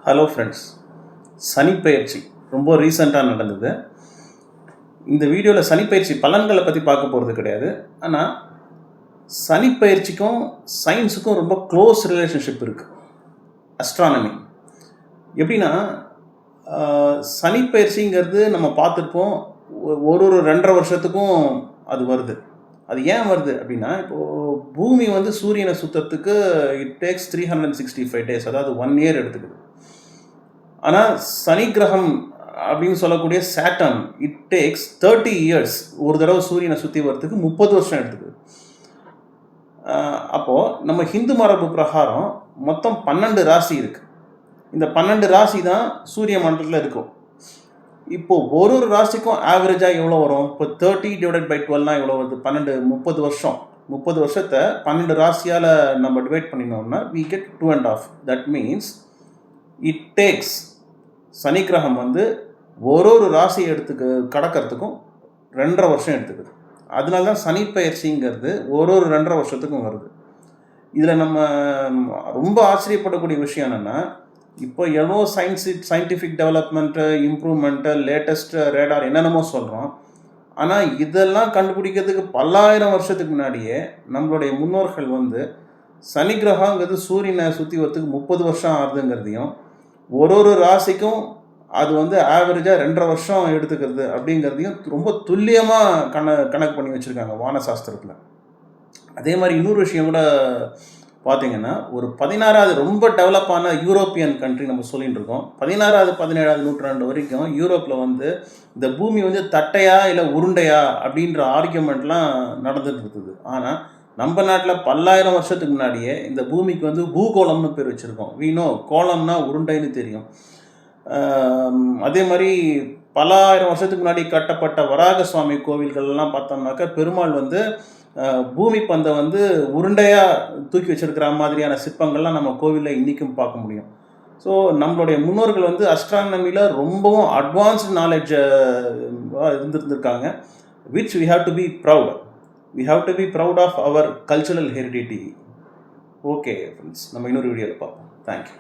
Hello friends, சனிப்பெயர்ச்சி ரொம்ப ரீசெண்டாக நடந்தது. இந்த வீடியோவில் சனிப்பெயர்ச்சி பலன்களை பற்றி பார்க்க போகிறது கிடையாது. ஆனால் சனிப்பெயர்ச்சிக்கும் சயின்ஸுக்கும் ரொம்ப க்ளோஸ் ரிலேஷன்ஷிப் இருக்குது. அஸ்ட்ரானமி எப்படின்னா, சனிப்பெயர்ச்சிங்கிறது நம்ம பார்த்துருப்போம். ஒரு 2.5 வருஷத்துக்கும் அது வருது. அது ஏன் வருது அப்படின்னா, இப்போது பூமி வந்து சூரியனை சுற்றத்துக்கு இட் டேக்ஸ் 365 days, அதாவது 1 year எடுத்துக்குது. ஆனால் சனி கிரகம் அப்படின்னு சொல்லக்கூடிய சேட்டன் இட் டேக்ஸ் 30 years. ஒரு தடவை சூரியனை சுற்றி வரத்துக்கு 30 வருஷம் எடுத்துக்குது. அப்போது நம்ம ஹிந்து மரபு பிரகாரம் மொத்தம் 12 ராசி இருக்குது. இந்த 12 ராசி தான் சூரிய மண்டலத்தில் இருக்கும். இப்போது ஒரு ராசிக்கும் ஆவரேஜாக எவ்வளோ வரும்? இப்போ 30 divided by 12 எவ்வளோ வருது? 30 வருஷம். 30 வருஷத்தை 12 ராசியால் நம்ம டிவைட் பண்ணினோம்னா we get 2.5. That means it takes சனி கிரகம் வந்து ஒரு ராசியை கடக்கிறதுக்கும் 2.5 வருஷம் எடுத்துக்குது. அதனால தான் சனி பயிற்சிங்கிறது ஒரு 2.5 வருஷத்துக்கும் வருது. இதில் நம்ம ரொம்ப ஆச்சரியப்படக்கூடிய விஷயம் என்னென்னா, இப்போ எவ்வளோ scientific development, improvement, latest radar என்னென்னமோ சொல்கிறோம். ஆனால் இதெல்லாம் கண்டுபிடிக்கிறதுக்கு பல்லாயிரம் வருஷத்துக்கு முன்னாடியே நம்மளுடைய முன்னோர்கள் வந்து சனி கிரகங்கிறது சூரியனை சுற்றி வரத்துக்கு 30 வருஷம் ஆகுதுங்கிறதையும், ஒரு ராசிக்கும் அது வந்து ஆவரேஜாக 2.5 வருஷம் எடுத்துக்கிறது அப்படிங்கிறதையும் ரொம்ப துல்லியமாக கணக்கு பண்ணி வச்சுருக்காங்க வானசாஸ்திரத்தில். அதே மாதிரி இன்னொரு விஷயம் கூட பார்த்திங்கன்னா, ஒரு 16வது ரொம்ப டெவலப்பான யூரோப்பியன் கண்ட்ரி நம்ம சொல்லிகிட்டு இருக்கோம். 16வது 17வது நூற்றாண்டு வரைக்கும் யூரோப்பில் வந்து இந்த பூமி வந்து தட்டையா இல்லை உருண்டையா அப்படின்ற ஆர்கியூமெண்ட்லாம் நடந்துட்டு இருக்குது. ஆனால் நம்ம நாட்டில் பல்லாயிரம் வருஷத்துக்கு முன்னாடியே இந்த பூமிக்கு வந்து பூகோளம்னு பேர் வச்சுருக்கோம். வீணோ கோளம்னா உருண்டைன்னு தெரியும். அதே மாதிரி பல ஆயிரம் வருஷத்துக்கு முன்னாடி கட்டப்பட்ட வராக சுவாமி கோவில்கள்லாம் பார்த்தோம்னாக்கா பெருமாள் வந்து பூமி பந்தை வந்து உருண்டையாக தூக்கி வச்சிருக்கிற மாதிரியான சிற்பங்கள்லாம் நம்ம கோவிலில் இன்றைக்கும் பார்க்க முடியும். ஸோ நம்மளுடைய முன்னோர்கள் வந்து அஸ்ட்ரானமியில் ரொம்பவும் அட்வான்ஸ்டு நாலேஜை இருந்திருக்காங்க. Which we have to be proud. We have to be proud of our cultural heredity. Okay friends, நம்ம இன்னொரு வீடியோவில் பார்ப்போம். தேங்க்யூ.